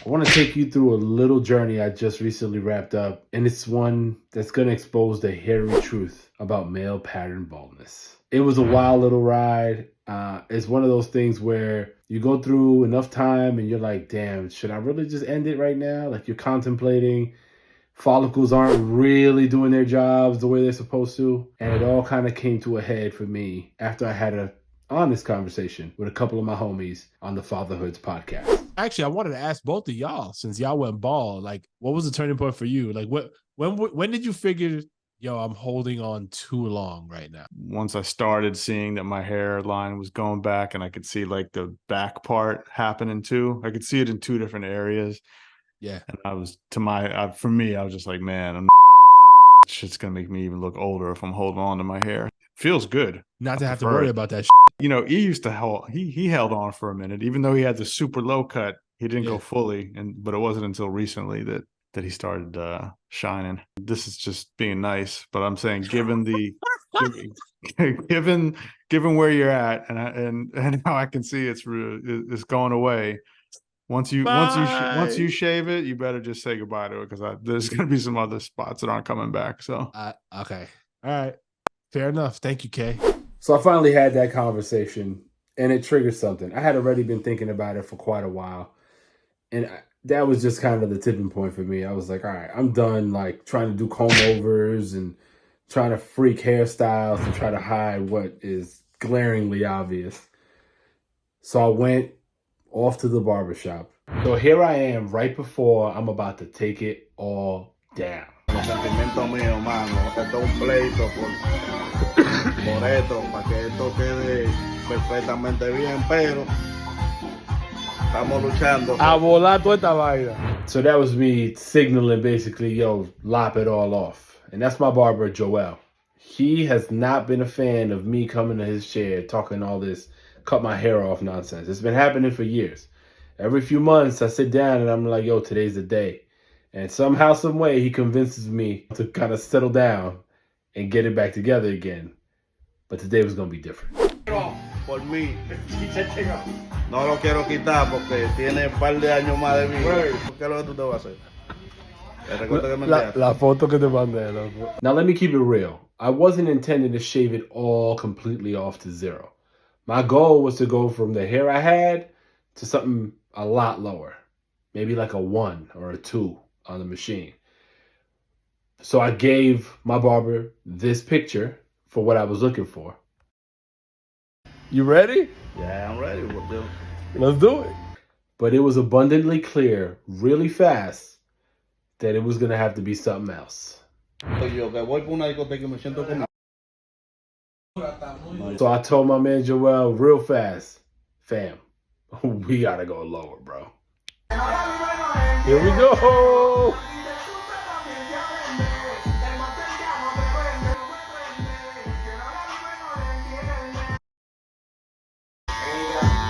I want to take you through a little journey I just recently wrapped up, and it's one that's going to expose the hairy truth about male pattern baldness. It was a wild little ride. It's one of those things where you go through enough time and you're like, damn, should I really just end it right now? Like you're contemplating, follicles aren't really doing their jobs the way they're supposed to. And it all kind of came to a head for me after I had a honest conversation with a couple of my homies on the Fatherhoods podcast. Actually, I wanted to ask both of y'all, since y'all went bald, like, what was the turning point for you? Like, when did you figure, yo, I'm holding on too long right now? Once I started seeing that my hairline was going back and I could see like the back part happening too. I could see it in two different areas. Yeah. And I was, for me, I was just like, man, shit's gonna make me even look older if I'm holding on to my hair. It feels good. Not to have to worry about that shit. You know, he used to he held on for a minute, even though he had the super low cut. He didn't go fully, but it wasn't until recently that he started shining. This is just being nice, but I'm saying, given where you're at and how I can see it's going away. Once you shave it, you better just say goodbye to it, because there's going to be some other spots that aren't coming back. So okay, all right, fair enough. Thank you, Kay. So I finally had that conversation, and it triggered something. I had already been thinking about it for quite a while, and that was just kind of the tipping point for me. I was like, all right, I'm done like trying to do comb overs and trying to freak hairstyles to try to hide what is glaringly obvious. So I went off to the barbershop. So here I am right before I'm about to take it all down. Los sentimientos míos, mano. Esto es un pleito por esto, para que esto quede perfectamente bien, pero estamos luchando. A volar toda esta vaina. So that was me signaling basically, yo, lop it all off. And that's my barber, Joel. He has not been a fan of me coming to his chair talking all this cut my hair off nonsense. It's been happening for years. Every few months I sit down and I'm like, yo, today's the day. And somehow, some way, he convinces me to kind of settle down and get it back together again. But today was going to be different. Por mí, no lo quiero quitar porque tiene un par de años más de vida. ¿Qué es lo que tú te vas a hacer? La foto que te mandé, loco. Now let me keep it real. I wasn't intending to shave it all completely off to zero. My goal was to go from the hair I had to something a lot lower. Maybe like a 1 or a 2 on the machine. So I gave my barber this picture for what I was looking for. You ready? Yeah, I'm ready. Let's do it. But it was abundantly clear, really fast, that it was going to have to be something else. So I told my man Joel real fast, fam, we got to go lower, bro. Here we go.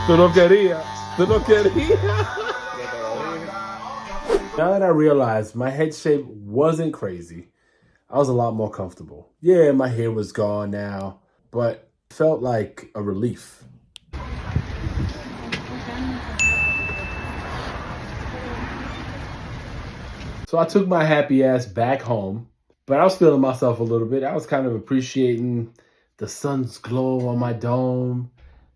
Tú no querías. Now that I realized my head shape wasn't crazy, I was a lot more comfortable. Yeah, my hair was gone now, but felt like a relief. So I took my happy ass back home, but I was feeling myself a little bit. I was kind of appreciating the sun's glow on my dome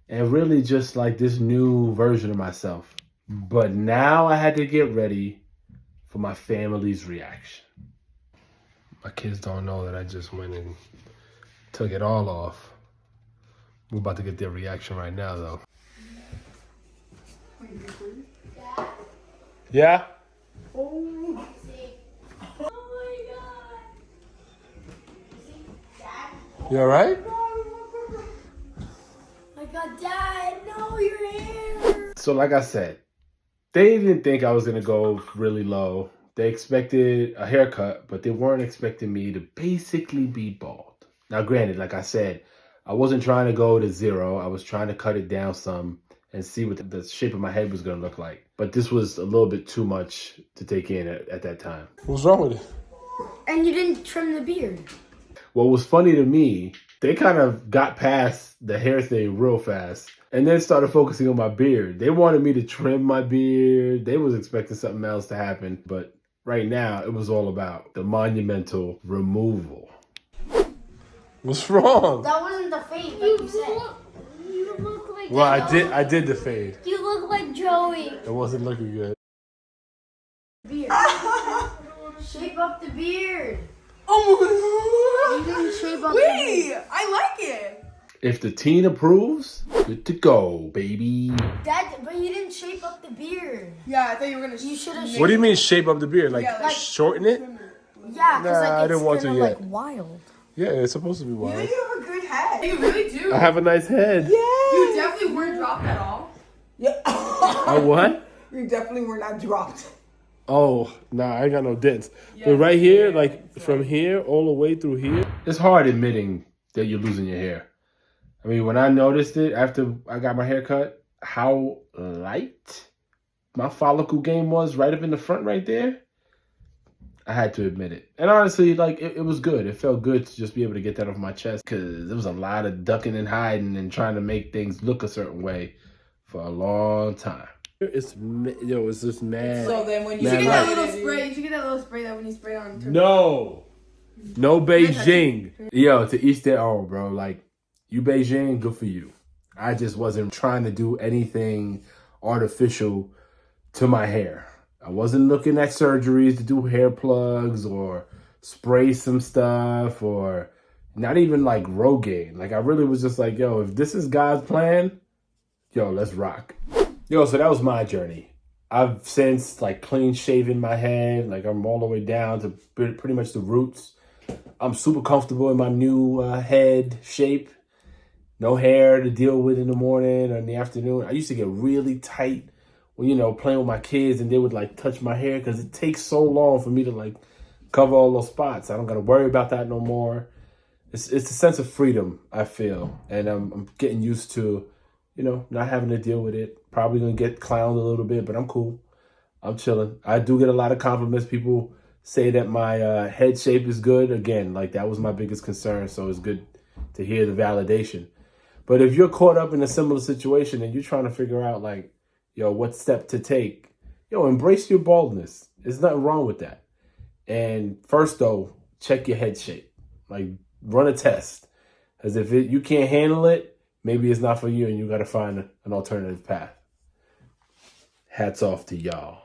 and really just like this new version of myself. But now I had to get ready for my family's reaction. My kids don't know that I just went and took it all off. We're about to get their reaction right now, though. Yeah? Oh my God. You all right? My God, Dad, no, your hair. So like I said, they didn't think I was going to go really low. They expected a haircut, but they weren't expecting me to basically be bald. Now, granted, like I said, I wasn't trying to go to 0. I was trying to cut it down some and see what the shape of my head was going to look like. But this was a little bit too much to take in at that time. What's wrong with it? And you didn't trim the beard. What was funny to me They kind of got past the hair thing real fast and then started focusing on my beard. They wanted me to trim my beard. They was expecting something else to happen. But right now, it was all about the monumental removal. What's wrong? That wasn't the fade, like you said. You look like Well, I did the fade. You look like Joey. It wasn't looking good. Beard. Shape up the beard. Oh You didn't shape up my the god. Wait, beard. I like it. If the teen approves, good to go, baby. But you didn't shape up the beard. Yeah, I thought you were gonna. You should have. What do you mean shape up the beard? Like, Yeah, like- shorten it? Yeah, because Nah, I like didn't want it's to gonna yet. like wild. Yeah, it's supposed to be You wild. think you have a good head. You really do. I have a nice head. You definitely weren't dropped at all. Yeah. Oh, what? You definitely were not dropped. Oh, nah, I ain't got no dents. But right here, like from here all the way through here. It's hard admitting that you're losing your hair. I mean, when I noticed it after I got my hair cut, how light my follicle game was right up in the front right there, I had to admit it. And honestly, like, it was good. It felt good to just be able to get that off my chest because there was a lot of ducking and hiding and trying to make things look a certain way for a long time. It's just mad. So then when you Man, You get right. that little spray. You should get that little spray that when you spray on. No Beijing. Yo, to each their own, bro. Like, you Beijing, good for you. I just wasn't trying to do anything artificial to my hair. I wasn't looking at surgeries to do hair plugs or spray some stuff or not even like Rogaine. Like, I really was just like, yo, if this is God's plan, yo, let's rock. Yo, so that was my journey. I've since like clean shaven my head. Like, I'm all the way down to pretty much the roots. I'm super comfortable in my new head shape. No hair to deal with in the morning or in the afternoon. I used to get really tight when, you know, playing with my kids and they would like touch my hair because it takes so long for me to like cover all those spots. I don't got to worry about that no more. It's a sense of freedom, I feel. And I'm getting used to, you know, not having to deal with it. Probably going to get clowned a little bit, but I'm cool. I'm chilling. I do get a lot of compliments. People say that my head shape is good. Again, like, that was my biggest concern. So it's good to hear the validation. But if you're caught up in a similar situation and you're trying to figure out, like, yo, what step to take, yo, embrace your baldness. There's nothing wrong with that. And first, though, check your head shape. Like, run a test. Because if you can't handle it, maybe it's not for you and you got to find an alternative path. Hats off to y'all.